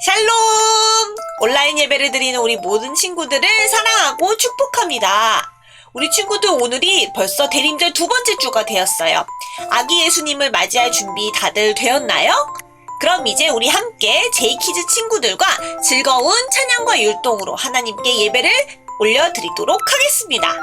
샬롬! 온라인 예배를 드리는 우리 모든 친구들을 사랑하고 축복합니다. 우리 친구들 오늘이 벌써 대림절 두 번째 주가 되었어요. 아기 예수님을 맞이할 준비 다들 되었나요? 그럼 이제 우리 함께 제이키즈 친구들과 즐거운 찬양과 율동으로 하나님께 예배를 올려드리도록 하겠습니다.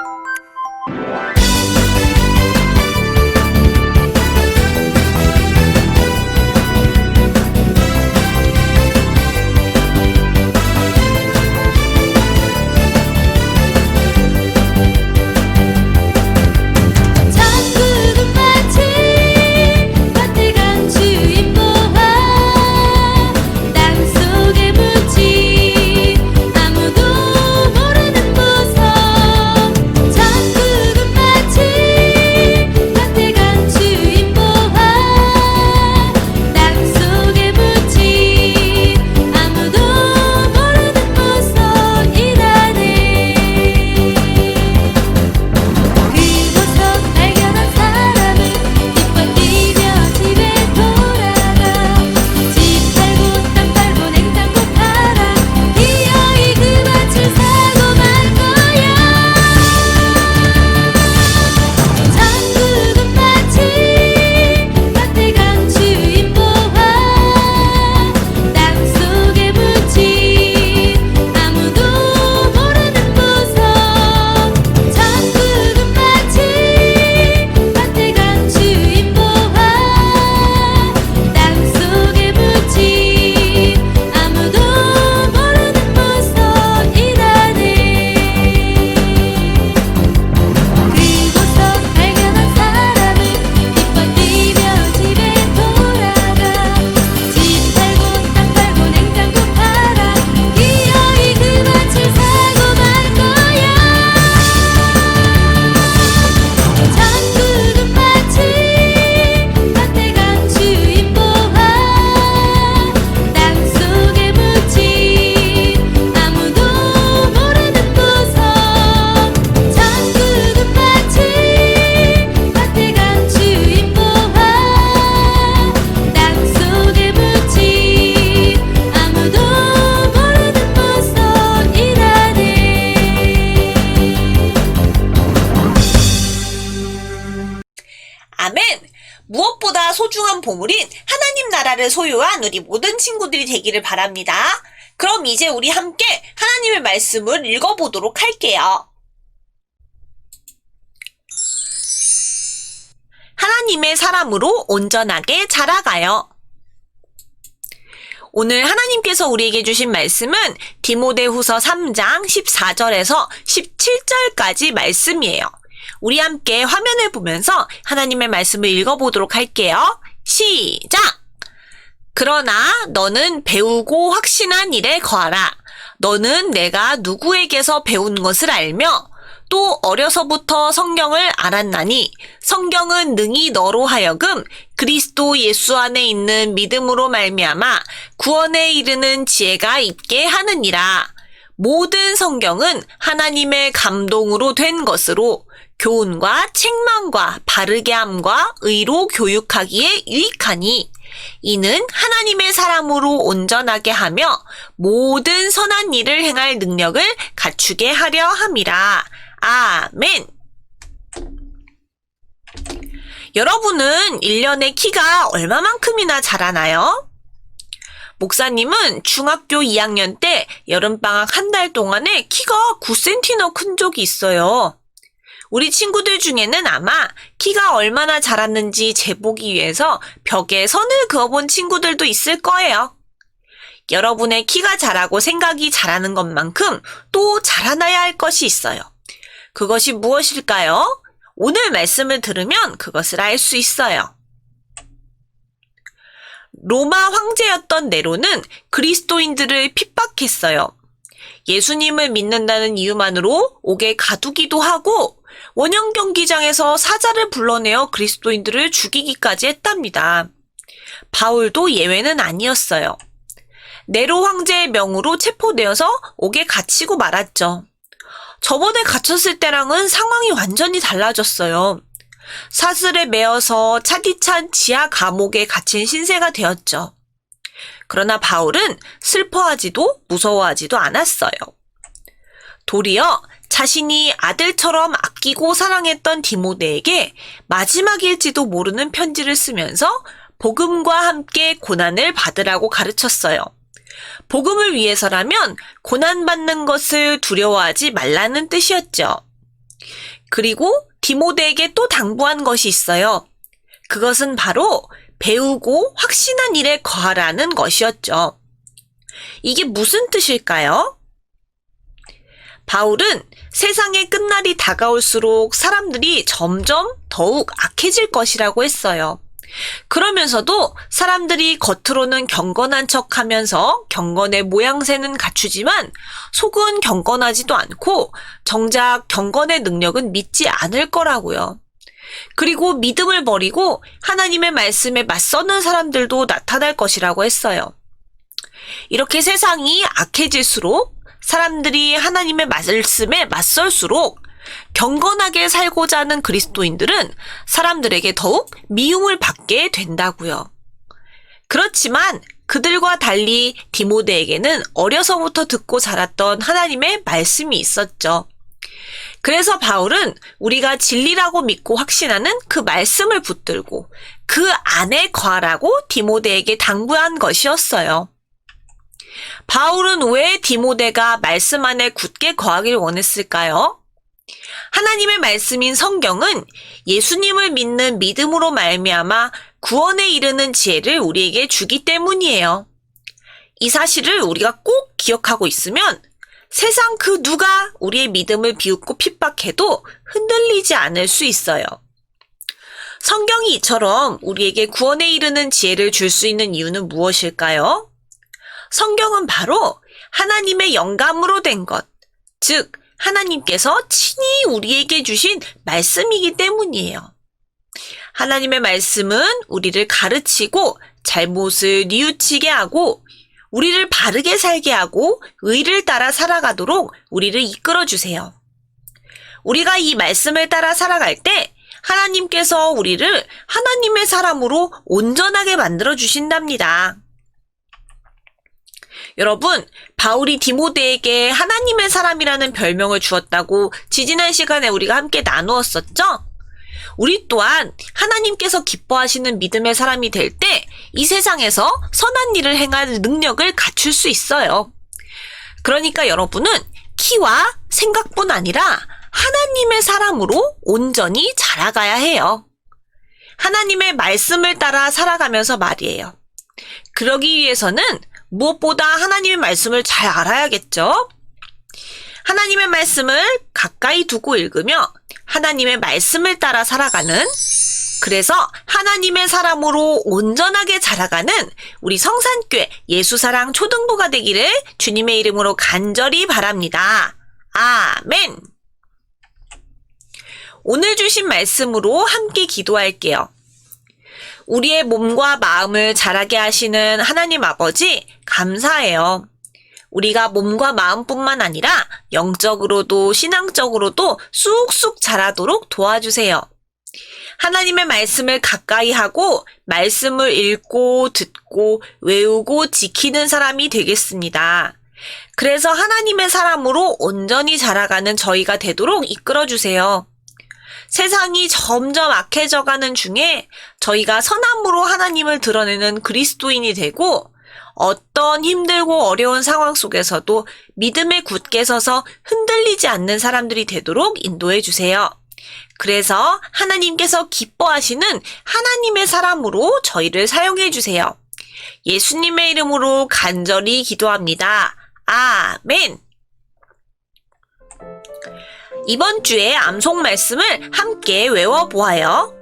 아멘! 무엇보다 소중한 보물인 하나님 나라를 소유한 우리 모든 친구들이 되기를 바랍니다. 그럼 이제 우리 함께 하나님의 말씀을 읽어보도록 할게요. 하나님의 사람으로 온전하게 자라가요. 오늘 하나님께서 우리에게 주신 말씀은 디모데후서 3장 14절에서 17절까지 말씀이에요. 우리 함께 화면을 보면서 하나님의 말씀을 읽어보도록 할게요. 시작! 그러나 너는 배우고 확신한 일에 거하라. 너는 내가 누구에게서 배운 것을 알며 또 어려서부터 성경을 알았나니 성경은 능히 너로 하여금 그리스도 예수 안에 있는 믿음으로 말미암아 구원에 이르는 지혜가 있게 하느니라. 모든 성경은 하나님의 감동으로 된 것으로 교훈과 책망과 바르게 함과 의로 교육하기에 유익하니 이는 하나님의 사람으로 온전하게 하며 모든 선한 일을 행할 능력을 갖추게 하려 함이라. 아멘. 여러분은 1년에 키가 얼마만큼이나 자라나요? 목사님은 중학교 2학년 때 여름방학 한 달 동안에 키가 9cm나 큰 적이 있어요. 우리 친구들 중에는 아마 키가 얼마나 자랐는지 재보기 위해서 벽에 선을 그어본 친구들도 있을 거예요. 여러분의 키가 자라고 생각이 자라는 것만큼 또 자라나야 할 것이 있어요. 그것이 무엇일까요? 오늘 말씀을 들으면 그것을 알 수 있어요. 로마 황제였던 네로는 그리스도인들을 핍박했어요. 예수님을 믿는다는 이유만으로 옥에 가두기도 하고 원형 경기장에서 사자를 불러내어 그리스도인들을 죽이기까지 했답니다. 바울도 예외는 아니었어요. 네로 황제의 명으로 체포되어서 옥에 갇히고 말았죠. 저번에 갇혔을 때랑은 상황이 완전히 달라졌어요. 사슬에 매어서 차디찬 지하 감옥에 갇힌 신세가 되었죠. 그러나 바울은 슬퍼하지도 무서워하지도 않았어요. 도리어 자신이 아들처럼 아끼고 사랑했던 디모데에게 마지막일지도 모르는 편지를 쓰면서 복음과 함께 고난을 받으라고 가르쳤어요. 복음을 위해서라면 고난받는 것을 두려워하지 말라는 뜻이었죠. 그리고 디모데에게 또 당부한 것이 있어요. 그것은 바로 배우고 확신한 일에 거하라는 것이었죠. 이게 무슨 뜻일까요? 바울은 세상의 끝날이 다가올수록 사람들이 점점 더욱 악해질 것이라고 했어요. 그러면서도 사람들이 겉으로는 경건한 척하면서 경건의 모양새는 갖추지만 속은 경건하지도 않고 정작 경건의 능력은 믿지 않을 거라고요. 그리고 믿음을 버리고 하나님의 말씀에 맞서는 사람들도 나타날 것이라고 했어요. 이렇게 세상이 악해질수록 사람들이 하나님의 말씀에 맞설수록 경건하게 살고자 하는 그리스도인들은 사람들에게 더욱 미움을 받게 된다고요. 그렇지만 그들과 달리 디모데에게는 어려서부터 듣고 자랐던 하나님의 말씀이 있었죠. 그래서 바울은 우리가 진리라고 믿고 확신하는 그 말씀을 붙들고 그 안에 거하라고 디모데에게 당부한 것이었어요. 바울은 왜 디모데가 말씀 안에 굳게 거하길 원했을까요? 하나님의 말씀인 성경은 예수님을 믿는 믿음으로 말미암아 구원에 이르는 지혜를 우리에게 주기 때문이에요. 이 사실을 우리가 꼭 기억하고 있으면 세상 그 누가 우리의 믿음을 비웃고 핍박해도 흔들리지 않을 수 있어요. 성경이 이처럼 우리에게 구원에 이르는 지혜를 줄 수 있는 이유는 무엇일까요? 성경은 바로 하나님의 영감으로 된 것, 즉 하나님께서 친히 우리에게 주신 말씀이기 때문이에요. 하나님의 말씀은 우리를 가르치고 잘못을 뉘우치게 하고 우리를 바르게 살게 하고 의를 따라 살아가도록 우리를 이끌어 주세요. 우리가 이 말씀을 따라 살아갈 때 하나님께서 우리를 하나님의 사람으로 온전하게 만들어 주신답니다. 여러분, 바울이 디모데에게 하나님의 사람이라는 별명을 주었다고 지지난 시간에 우리가 함께 나누었었죠? 우리 또한 하나님께서 기뻐하시는 믿음의 사람이 될 때 이 세상에서 선한 일을 행할 능력을 갖출 수 있어요. 그러니까 여러분은 키와 생각뿐 아니라 하나님의 사람으로 온전히 자라가야 해요. 하나님의 말씀을 따라 살아가면서 말이에요. 그러기 위해서는 무엇보다 하나님의 말씀을 잘 알아야겠죠? 하나님의 말씀을 가까이 두고 읽으며 하나님의 말씀을 따라 살아가는, 그래서 하나님의 사람으로 온전하게 자라가는 우리 성산교회 예수사랑 초등부가 되기를 주님의 이름으로 간절히 바랍니다. 아멘. 오늘 주신 말씀으로 함께 기도할게요. 우리의 몸과 마음을 자라게 하시는 하나님 아버지, 감사해요. 우리가 몸과 마음뿐만 아니라 영적으로도 신앙적으로도 쑥쑥 자라도록 도와주세요. 하나님의 말씀을 가까이 하고 말씀을 읽고 듣고 외우고 지키는 사람이 되겠습니다. 그래서 하나님의 사람으로 온전히 자라가는 저희가 되도록 이끌어주세요. 세상이 점점 악해져가는 중에 저희가 선함으로 하나님을 드러내는 그리스도인이 되고 어떤 힘들고 어려운 상황 속에서도 믿음에 굳게 서서 흔들리지 않는 사람들이 되도록 인도해 주세요. 그래서 하나님께서 기뻐하시는 하나님의 사람으로 저희를 사용해 주세요. 예수님의 이름으로 간절히 기도합니다. 아멘. 이번 주에 암송 말씀을 함께 외워보아요.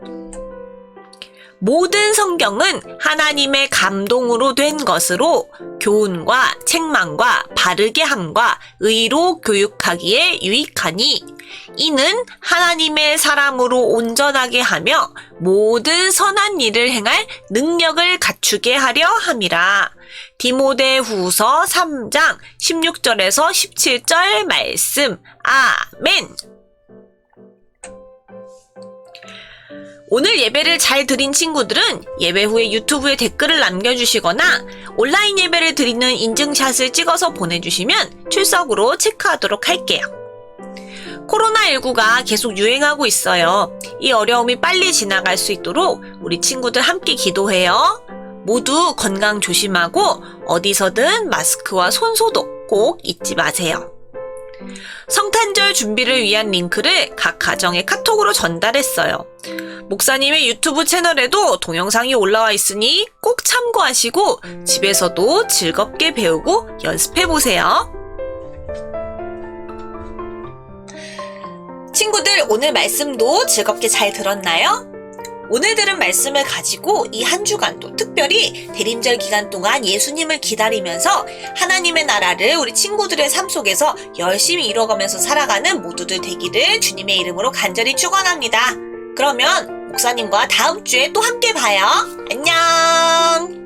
모든 성경은 하나님의 감동으로 된 것으로 교훈과 책망과 바르게 함과 의로 교육하기에 유익하니 이는 하나님의 사람으로 온전하게 하며 모든 선한 일을 행할 능력을 갖추게 하려 함이라. 디모데후서 3장 16절에서 17절 말씀. 아멘. 오늘 예배를 잘 드린 친구들은 예배 후에 유튜브에 댓글을 남겨주시거나 온라인 예배를 드리는 인증샷을 찍어서 보내주시면 출석으로 체크하도록 할게요. 코로나19가 계속 유행하고 있어요. 이 어려움이 빨리 지나갈 수 있도록 우리 친구들 함께 기도해요. 모두 건강 조심하고 어디서든 마스크와 손소독 꼭 잊지 마세요. 성탄절 준비를 위한 링크를 각 가정에 카톡으로 전달했어요. 목사님의 유튜브 채널에도 동영상이 올라와 있으니 꼭 참고하시고 집에서도 즐겁게 배우고 연습해보세요. 친구들, 오늘 말씀도 즐겁게 잘 들었나요? 오늘 들은 말씀을 가지고 이 한 주간도 특별히 대림절 기간 동안 예수님을 기다리면서 하나님의 나라를 우리 친구들의 삶 속에서 열심히 이뤄가면서 살아가는 모두들 되기를 주님의 이름으로 간절히 축원합니다. 그러면 목사님과 다음 주에 또 함께 봐요. 안녕!